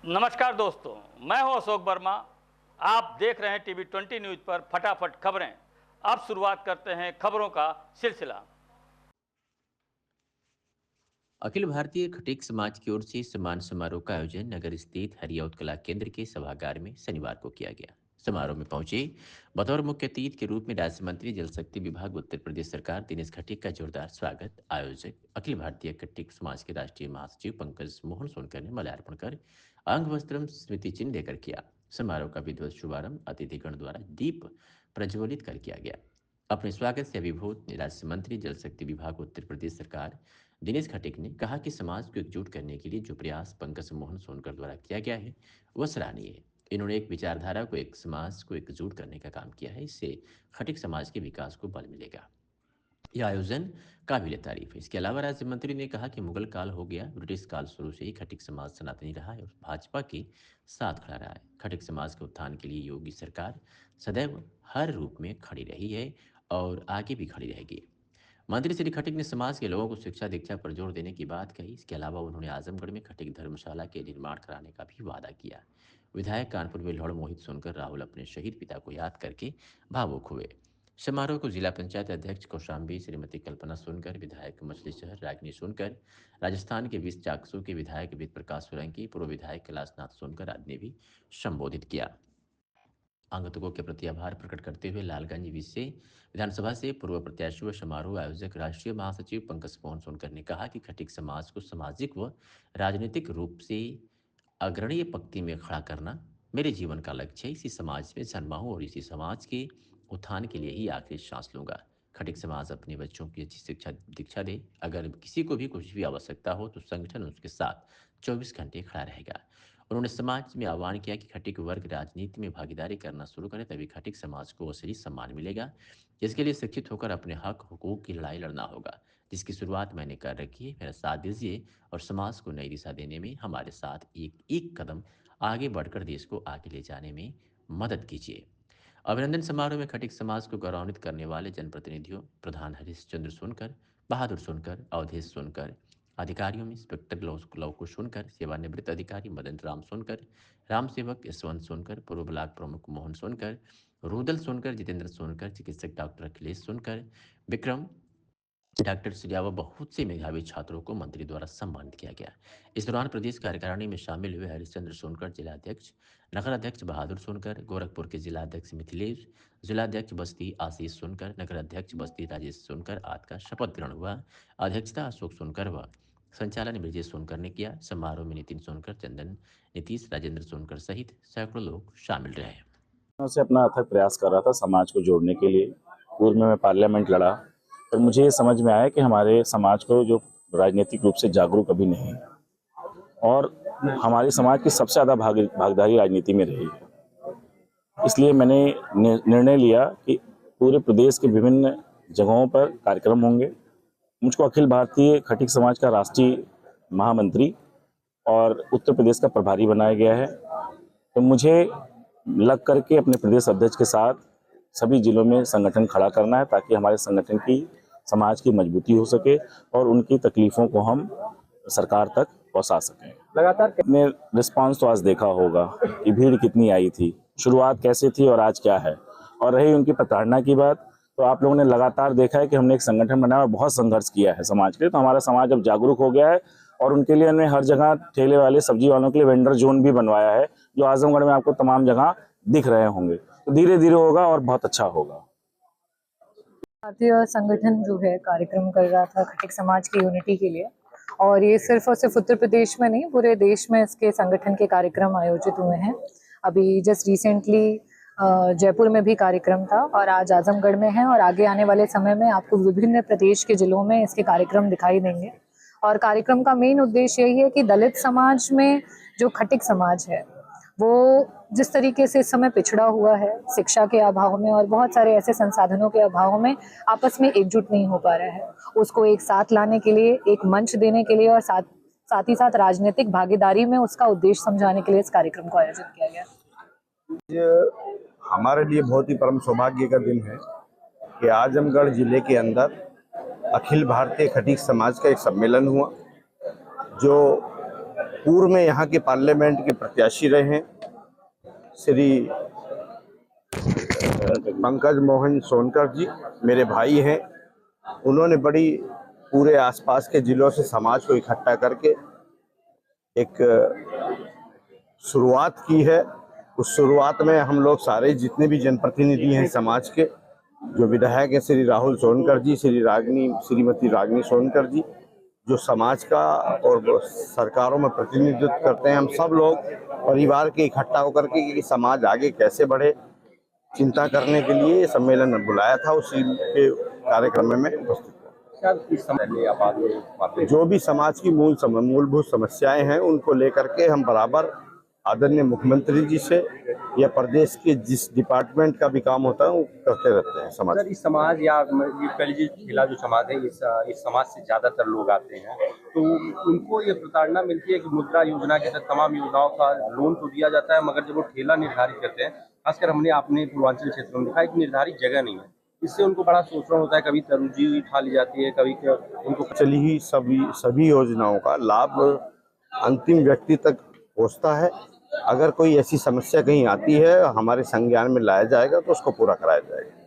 नमस्कार दोस्तों, मैं हूं अशोक वर्मा। आप देख रहे हैं टीवी 20 न्यूज पर फटाफट खबरें। अब शुरुआत करते हैं खबरों का सिलसिला। अखिल भारतीय खटीक समाज की ओर से सम्मान समारोह का आयोजन नगर स्थित हरियौत कला केंद्र के सभागार में शनिवार को किया गया। समारोह में पहुंचे बतौर मुख्य अतिथि के रूप में राज्य मंत्री जल शक्ति विभाग उत्तर प्रदेश सरकार दिनेश खटीक का जोरदार स्वागत आयोजक अखिल भारतीय खटीक समाज के राष्ट्रीय महासचिव पंकज मोहन सोनकर ने माल्यार्पण कर अंग वस्त्रम स्मृति चिन्ह देकर किया। समारोह का विधिवत शुभारंभ अतिथिगण द्वारा दीप प्रज्वलित कर किया गया। अपने स्वागत से अभिभूत राज्य मंत्री जल शक्ति विभाग उत्तर प्रदेश सरकार दिनेश खटीक ने कहा कि समाज को एकजुट करने के लिए जो प्रयास पंकज मोहन सोनकर द्वारा किया गया है वह सराहनीय है। इन्होंने एक विचारधारा को एक समाज को एकजुट करने का काम किया है। इससे खटीक समाज के विकास को बल मिलेगा। यह आयोजन काबिल तारीफ है। इसके अलावा राज्य मंत्री ने कहा कि मुगल काल हो गया, ब्रिटिश काल शुरू से ही खटीक समाज सनातनी रहा है और भाजपा के साथ खड़ा रहा है। खटीक समाज के उत्थान के लिए योगी सरकार सदैव हर रूप में खड़ी रही है और आगे भी खड़ी रहेगी। मंत्री श्री खटीक ने समाज के लोगों को शिक्षा दीक्षा पर जोर देने की बात कही। इसके अलावा उन्होंने आजमगढ़ में खटीक धर्मशाला के निर्माण कराने का भी वादा किया। विधायक कानपुर में लौड़ मोहित सुनकर राहुल अपने शहीद पिता को याद करके भावुक हुए। समारोह को जिला पंचायत अध्यक्ष कौशाम्बी श्रीमती कल्पना सोनकर, विधायक मछली शहर रागिनी सोनकर, राजस्थान के 20 चाकसू के विधायक वेद प्रकाश सोलंकी, पूर्व विधायक कैलाशनाथ सोनकर आदि ने भी संबोधित किया। आगंतुकों के प्रति आभार प्रकट करते हुए लालगंज विषय विधानसभा से पूर्व प्रत्याशी व समारोह आयोजक राष्ट्रीय महासचिव पंकज मोहन सोनकर ने कहा कि खटीक समाज को सामाजिक व राजनीतिक रूप से अग्रणीय पंक्ति में खड़ा करना मेरे जीवन का लक्ष्य है। इसी समाज में जन्मा हूं और इसी समाज के उत्थान के लिए ही आखिरी सांस लूंगा। खटीक समाज अपने बच्चों की अच्छी शिक्षा दीक्षा दे। अगर किसी को भी कुछ भी आवश्यकता हो तो संगठन उसके साथ 24 घंटे खड़ा रहेगा। उन्होंने समाज में आह्वान किया कि खटीक वर्ग राजनीति में भागीदारी करना शुरू करे, तभी खटीक समाज को असली सम्मान मिलेगा। इसके लिए शिक्षित होकर अपने हक हुकूक की लड़ाई लड़ना होगा, जिसकी शुरुआत मैंने कर रखी है। मेरा साथ दीजिए और समाज को नई दिशा देने में हमारे साथ एक एक कदम आगे बढ़कर देश को आगे ले जाने में मदद कीजिए। अभिनंदन समारोह में खटीक समाज को गौरवान्वित करने वाले जनप्रतिनिधियों प्रधान हरीशचंद्र सोनकर, बहादुर सोनकर, अवधेश सोनकर, अधिकारियों में इंस्पेक्टर लवकुश सोनकर, सेवानिवृत्त अधिकारी मदन राम सोनकर, राम सेवक यशवंत सोनकर, पूर्व ब्लॉक प्रमुख मोहन सोनकर, रुदल सोनकर, जितेंद्र सोनकर, चिकित्सक डॉक्टर अखिलेश सोनकर, विक्रम डॉक्टर सिजावा बहुत से मेधावी छात्रों को मंत्री द्वारा सम्मानित किया गया। इस दौरान प्रदेश कार्यकारिणी में शामिल हुए हरिश्चंद्र सोनकर जिलाध्यक्ष, नगर अध्यक्ष बहादुर सोनकर, गोरखपुर के जिलाध्यक्ष मिथिलेश, जिलाध्यक्ष बस्ती आशीष सोनकर, नगर अध्यक्ष बस्ती राजेश सोनकर आदि का शपथ ग्रहण हुआ। अध्यक्षता अशोक सोनकर व संचालन विजय सोनकर ने किया। समारोह में नितिन सोनकर, चंदन नीतीश, राजेंद्र सोनकर सहित सैकड़ों लोग शामिल रहे। से अपना अथक प्रयास कर रहा था समाज को जोड़ने के लिए। पूर्व में मैं पार्लियामेंट लड़ा, पर मुझे ये समझ में आया कि हमारे समाज को जो राजनीतिक रूप से जागरूक अभी नहीं है और हमारे समाज की सबसे ज़्यादा भागीदारी राजनीति में रही है। इसलिए मैंने निर्णय लिया कि पूरे प्रदेश के विभिन्न जगहों पर कार्यक्रम होंगे। मुझको अखिल भारतीय खटीक समाज का राष्ट्रीय महामंत्री और उत्तर प्रदेश का प्रभारी बनाया गया है। तो मुझे लग करके अपने प्रदेश अध्यक्ष के साथ सभी जिलों में संगठन खड़ा करना है, ताकि हमारे संगठन की समाज की मजबूती हो सके और उनकी तकलीफों को हम सरकार तक पहुंचा सकें। लगातार कितने रिस्पांस तो आज देखा होगा कि भीड़ कितनी आई थी, शुरुआत कैसे थी और आज क्या है। और रही उनकी प्रताड़ना की बात, तो आप लोगों ने लगातार देखा है कि हमने एक संगठन बनाया और बहुत संघर्ष किया है समाज के लिए। तो हमारा समाज अब जागरूक हो गया है और उनके लिए हमने हर जगह ठेले वाले सब्जी वालों के लिए वेंडर जोन भी बनवाया है, जो आजमगढ़ में आपको तमाम जगह दिख रहे होंगे। तो धीरे धीरे होगा और बहुत अच्छा होगा। भारतीय संगठन जो है कार्यक्रम कर रहा था खटीक समाज की यूनिटी के लिए, और ये सिर्फ और सिर्फ उत्तर प्रदेश में नहीं पूरे देश में इसके संगठन के कार्यक्रम आयोजित हुए हैं। अभी जस्ट रिसेंटली जयपुर में भी कार्यक्रम था और आज आजमगढ़ में है, और आगे आने वाले समय में आपको विभिन्न प्रदेश के जिलों में इसके कार्यक्रम दिखाई देंगे। और कार्यक्रम का मेन उद्देश्य यही है कि दलित समाज में जो खटीक समाज है वो जिस तरीके से इस समय पिछड़ा हुआ है शिक्षा के अभाव में और बहुत सारे ऐसे संसाधनों के अभाव में आपस में एकजुट नहीं हो पा रहा है, उसको एक साथ लाने के लिए, एक मंच देने के लिए और साथ ही साथ राजनीतिक भागीदारी में उसका उद्देश्य समझाने के लिए इस कार्यक्रम को आयोजित किया गया। ये हमारे लिए बहुत ही परम सौभाग्य का दिन है कि आजमगढ़ जिले के अंदर अखिल भारतीय खटीक समाज का एक सम्मेलन हुआ, जो पूर्व में यहाँ के पार्लियामेंट के प्रत्याशी रहे हैं श्री पंकज मोहन सोनकर जी, मेरे भाई हैं। उन्होंने बड़ी पूरे आसपास के जिलों से समाज को इकट्ठा करके एक शुरुआत की है। उस शुरुआत में हम लोग सारे जितने भी जनप्रतिनिधि हैं समाज के, जो विधायक हैं श्री राहुल सोनकर जी, श्रीमती रागिनी सोनकर जी, जो समाज का और सरकारों में प्रतिनिधित्व करते हैं, हम सब लोग परिवार के इकट्ठा होकर के कि समाज आगे कैसे बढ़े, चिंता करने के लिए ये सम्मेलन बुलाया था। उसी के कार्यक्रम में मैं उपस्थित हूँ। जो भी समाज की मूलभूत समस्याएं हैं उनको लेकर के हम बराबर आदरणीय मुख्यमंत्री जी से या प्रदेश के जिस डिपार्टमेंट का भी काम होता है वो करते रहते हैं। समाज इस समाज या ये पहले जिला जो समाज है, इस समाज से ज्यादातर लोग आते हैं, तो उनको ये प्रताड़ना मिलती है कि मुद्रा योजना के तहत तमाम योजनाओं का लोन तो दिया जाता है, मगर जब वो ठेला निर्धारित करते हैं, खासकर हमने अपने पूर्वांचल क्षेत्र में देखा एक निर्धारित जगह नहीं है, इससे उनको बड़ा शोषण होता है। कभी तरजीह उठा ली जाती है, कभी उनको चली ही सभी योजनाओं का लाभ अंतिम व्यक्ति तक पहुँचता है। अगर कोई ऐसी समस्या कहीं आती है हमारे संज्ञान में लाया जाएगा तो उसको पूरा कराया जाएगा।